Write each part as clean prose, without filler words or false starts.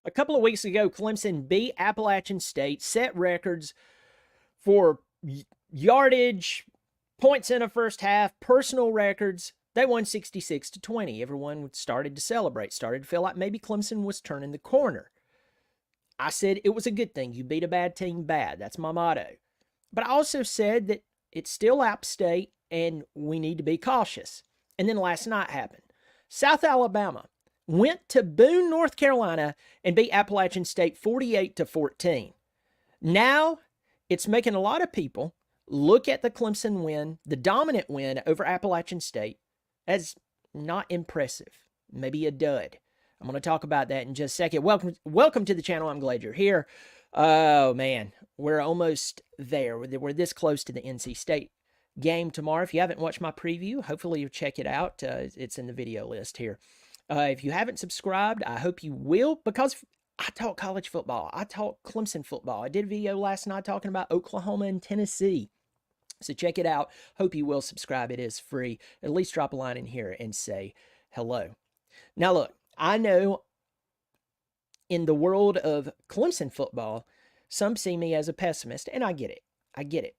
A couple of weeks ago, Clemson beat Appalachian State, set records for yardage, points in a first half, personal records. They won 66-20. Everyone started to celebrate, started to feel like maybe Clemson was turning the corner. I said it was a good thing. You beat a bad team bad. That's my motto. But I also said that it's still App State and we need to be cautious. And then last night happened. South Alabama went to Boone, North Carolina, and beat Appalachian State 48-14. Now, it's making a lot of people look at the Clemson win, the dominant win over Appalachian State, as not impressive, maybe a dud. I'm going to talk about that in just a second. Welcome to the channel. I'm glad you're here. Oh, man, we're almost there. We're this close to the NC State game tomorrow. If you haven't watched my preview, hopefully you'll check it out. It's in the video list here. If you haven't subscribed, I hope you will, because I talk college football. I talk Clemson football. I did a video last night talking about Oklahoma and Tennessee. So check it out. Hope you will subscribe. It is free. At least drop a line in here and say hello. Now, look, I know in the world of Clemson football, some see me as a pessimist, and I get it. I get it.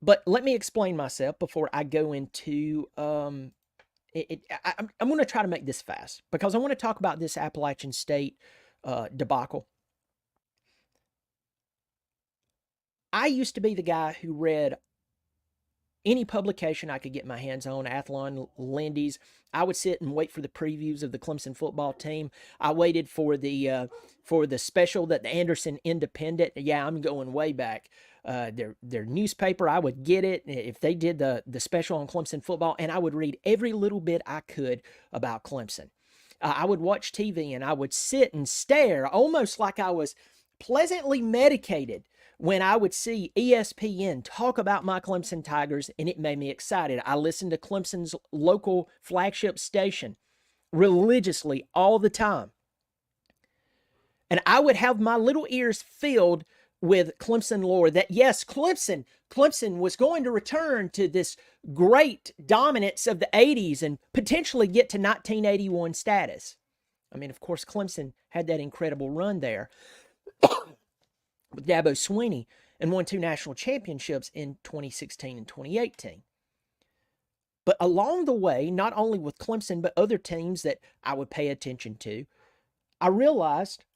But let me explain myself before I go into I'm going to try to make this fast because I want to talk about this Appalachian State debacle. I used to be the guy who read any publication I could get my hands on, Athlon, Lindy's. I would sit and wait for the previews of the Clemson football team. I waited for the special that the Anderson Independent. Yeah, I'm going way back. Their newspaper, I would get it if they did the special on Clemson football, and I would read every little bit I could about Clemson. I would watch TV and I would sit and stare almost like I was pleasantly medicated when I would see ESPN talk about my Clemson Tigers, and it made me excited. I listened to Clemson's local flagship station religiously all the time. And I would have my little ears filled with Clemson lore that, yes, Clemson was going to return to this great dominance of the 80s and potentially get to 1981 status. I mean, of course, Clemson had that incredible run there with Dabo Swinney and won 2 national championships in 2016 and 2018. But along the way, not only with Clemson, but other teams that I would pay attention to, I realized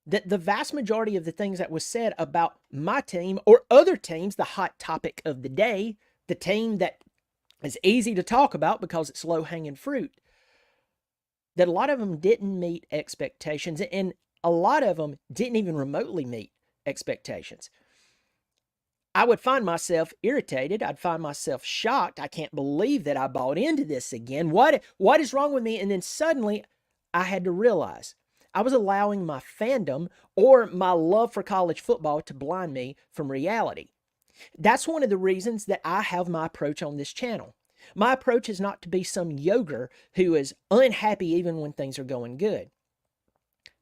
that the vast majority of the things that was said about my team or other teams, the hot topic of the day, the team that is easy to talk about because it's low-hanging fruit, that a lot of them didn't meet expectations, and a lot of them didn't even remotely meet expectations. I would find myself irritated. I'd find myself shocked. I can't believe that I bought into this again. What is wrong with me? And then suddenly I had to realize I was allowing my fandom or my love for college football to blind me from reality. That's one of the reasons that I have my approach on this channel. My approach is not to be some yoger who is unhappy even when things are going good.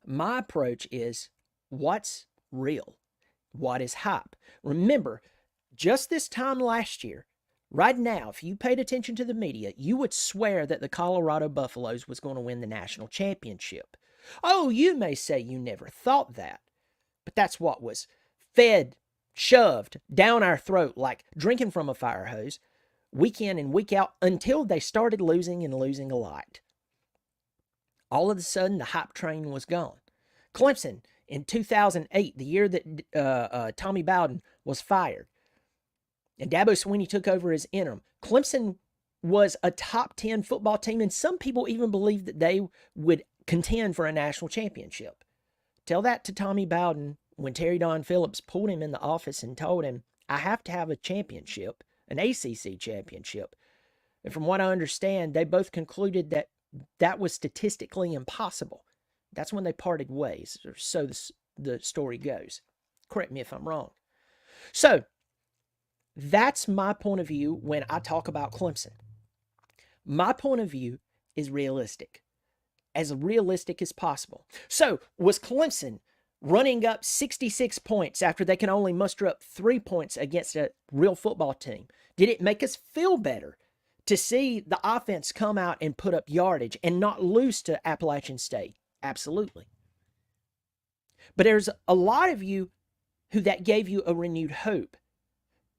My approach is what's real, what is hype. Remember, just this time last year, right now, if you paid attention to the media, you would swear that the Colorado Buffaloes was going to win the national championship. Oh, you may say you never thought that, but that's what was fed, shoved down our throat like drinking from a fire hose, week in and week out, until they started losing and losing a lot. All of a sudden, the hype train was gone. Clemson, in 2008, the year that Tommy Bowden was fired, and Dabo Swinney took over as interim, Clemson was a top 10 football team, and some people even believed that they would contend for a national championship. Tell that to Tommy Bowden when Terry Don Phillips pulled him in the office and told him, I have to have a championship, an ACC championship. And from what I understand, they both concluded that that was statistically impossible. That's when they parted ways, or so the story goes. Correct me if I'm wrong. So, that's my point of view when I talk about Clemson. My point of view is realistic as possible. So, was Clemson running up 66 points after they can only muster up 3 points against a real football team? Did it make us feel better to see the offense come out and put up yardage and not lose to Appalachian State? Absolutely. But there's a lot of you who that gave you a renewed hope,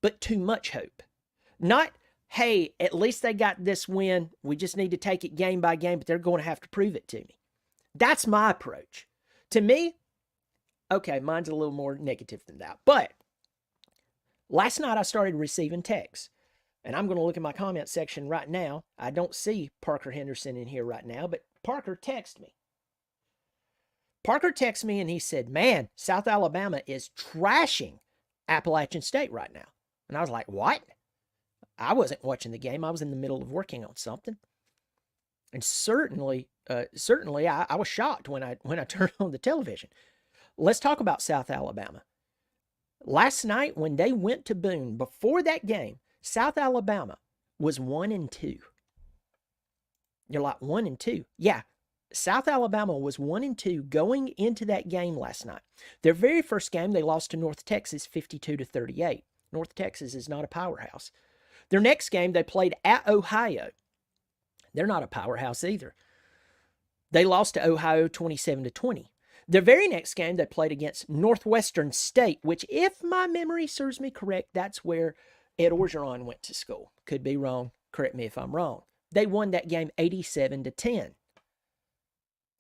but too much hope. Not, hey, at least they got this win. We just need to take it game by game, but they're going to have to prove it to me. That's my approach. To me, okay, mine's a little more negative than that. But last night I started receiving texts. And I'm going to look at my comment section right now. I don't see Parker Henderson in here right now, but Parker texted me. Parker texted me and he said, man, South Alabama is trashing Appalachian State right now. And I was like, what? I wasn't watching the game. I was in the middle of working on something. And certainly, I was shocked when I turned on the television. Let's talk about South Alabama. Last night when they went to Boone, before that game, South Alabama was 1-2. You're like, 1-2? Yeah. South Alabama was 1-2 going into that game last night. Their very first game, they lost to North Texas 52-38. North Texas is not a powerhouse. Their next game, they played at Ohio. They're not a powerhouse either. They lost to Ohio 27-20. Their very next game, they played against Northwestern State, which, if my memory serves me correct, that's where Ed Orgeron went to school. Could be wrong. Correct me if I'm wrong. They won that game 87-10.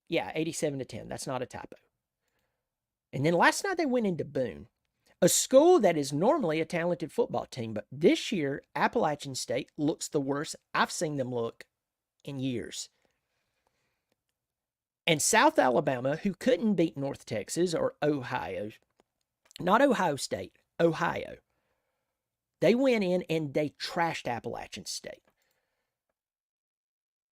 Yeah, 87-10. That's not a typo. And then last night they went into Boone, a school that is normally a talented football team, but this year Appalachian State looks the worst I've seen them look in years. And South Alabama, who couldn't beat North Texas or Ohio, not Ohio State, Ohio, they went in and they trashed Appalachian State.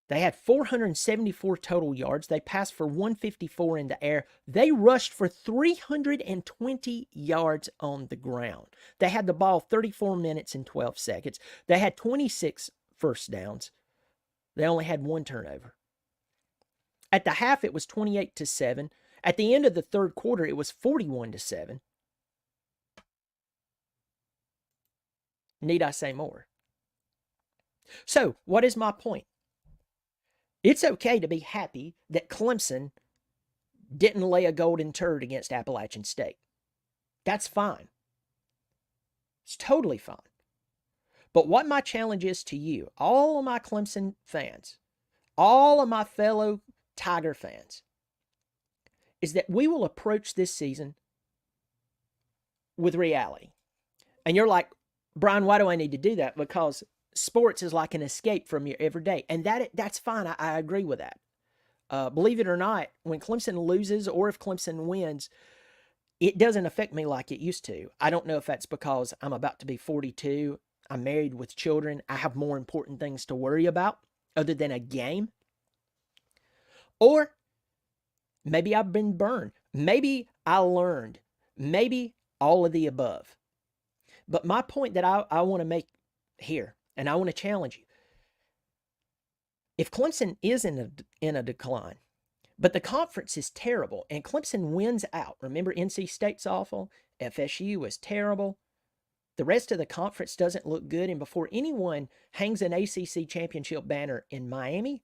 They had 474 total yards. They passed for 154 in the air. They rushed for 320 yards on the ground. They had the ball 34 minutes and 12 seconds. They had 26 first downs. They only had one turnover. At the half, it was 28-7. At the end of the third quarter, it was 41-7. Need I say more? So, what is my point? It's okay to be happy that Clemson didn't lay a golden turd against Appalachian State. That's fine. It's totally fine. But what my challenge is to you, all of my Clemson fans, all of my fellow Tiger fans, is that we will approach this season with reality. And you're like, Brian, why do I need to do that? Because sports is like an escape from your everyday. And that's fine. I agree with that. Believe it or not, when Clemson loses or if Clemson wins, it doesn't affect me like it used to. I don't know if that's because I'm about to be 42. I'm married with children. I have more important things to worry about other than a game. Or maybe I've been burned. Maybe I learned. Maybe all of the above. But my point that I want to make here, and I want to challenge you, if Clemson is in a decline, but the conference is terrible, and Clemson wins out, remember NC State's awful, FSU is terrible, the rest of the conference doesn't look good, and before anyone hangs an ACC championship banner in Miami,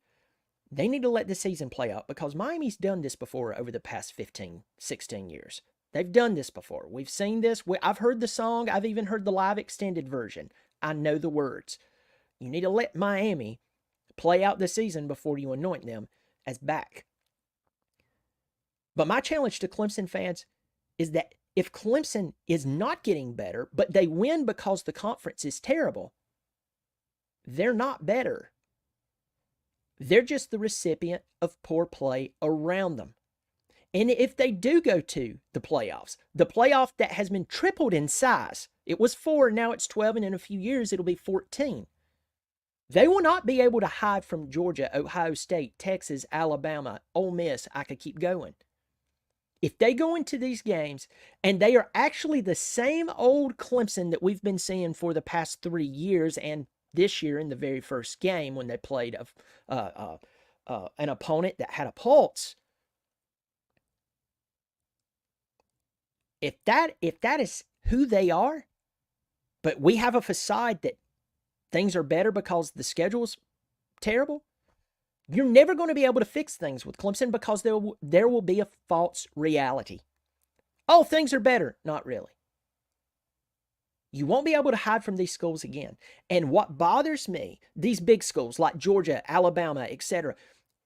they need to let the season play out because Miami's done this before over the past 15, 16 years. They've done this before. We've seen this. I've heard the song. I've even heard the live extended version. I know the words. You need to let Miami play out the season before you anoint them as back. But my challenge to Clemson fans is that if Clemson is not getting better, but they win because the conference is terrible, they're not better. They're just the recipient of poor play around them. And if they do go to the playoff that has been tripled in size, it was 4, now it's 12, and in a few years it'll be 14. They will not be able to hide from Georgia, Ohio State, Texas, Alabama, Ole Miss. I could keep going. If they go into these games and they are actually the same old Clemson that we've been seeing for the past 3 years, and this year in the very first game when they played an opponent that had a pulse, if that is who they are, but we have a facade that things are better because the schedule's terrible, You're never going to be able to fix things with Clemson because there will be a false reality. Oh, things are better. Not really. You won't be able to hide from these schools again. And what bothers me, these big schools like Georgia, Alabama, etc.,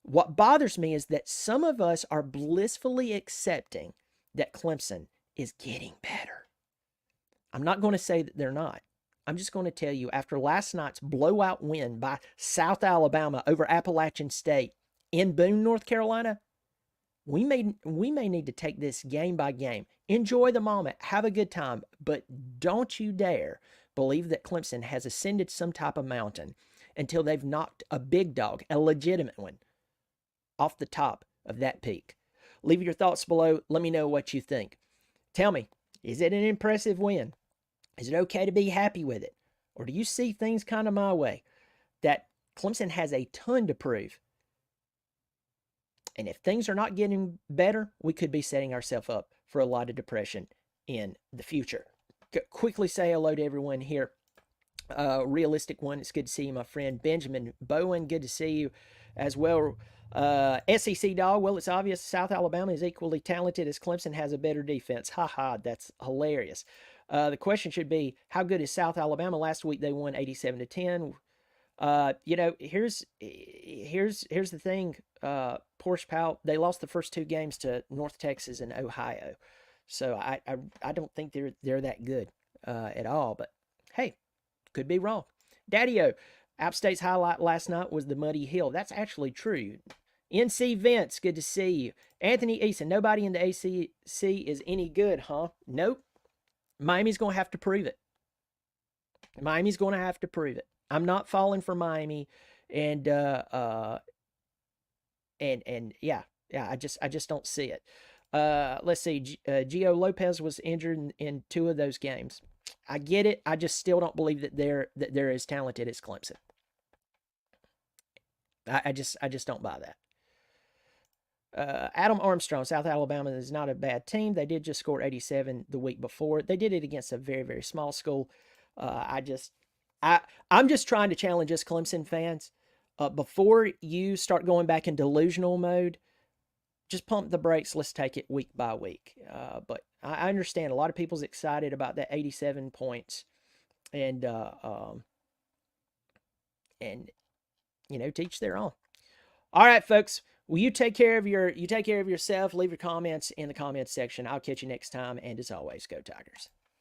what bothers me is that some of us are blissfully accepting that Clemson is getting better. I'm not going to say that they're not. I'm just going to tell you, after last night's blowout win by South Alabama over Appalachian State in Boone, North Carolina, we may need to take this game by game. Enjoy the moment, have a good time, but don't you dare believe that Clemson has ascended some type of mountain until they've knocked a big dog, a legitimate one, off the top of that peak. Leave your thoughts below. Let me know what you think. Tell me, is it an impressive win? Is it okay to be happy with it? Or do you see things kind of my way? That Clemson has a ton to prove. And if things are not getting better, we could be setting ourselves up for a lot of depression in the future. Quickly say hello to everyone here. Realistic one, it's good to see you, my friend. Benjamin Bowen, good to see you as well. SEC Dog, well, it's obvious South Alabama is equally talented as Clemson has a better defense. Ha ha, that's hilarious. The question should be, how good is South Alabama? Last week they won 87-10. Here's the thing. Porsche Powell, they lost the first two games to North Texas and Ohio, so I don't think they're that good at all. But hey, could be wrong. Daddy-O, App State's highlight last night was the Muddy Hill. That's actually true. NC Vince, good to see you. Anthony Eason, nobody in the ACC is any good, huh? Nope. Miami's going to have to prove it. Miami's going to have to prove it. I'm not falling for Miami, and yeah, I just don't see it. Let's see. Gio Lopez was injured in two of those games. I get it. I just still don't believe that they're as talented as Clemson. I just don't buy that. Adam Armstrong, South Alabama is not a bad team. They did just score 87 the week before. They did it against a very, very small school. I'm just trying to challenge us Clemson fans. Before you start going back in delusional mode, just pump the brakes. Let's take it week by week. But I understand a lot of people's excited about that 87 points, and teach their own. All right, folks. Well, you take care of yourself. Leave your comments in the comments section. I'll catch you next time. And as always, go Tigers.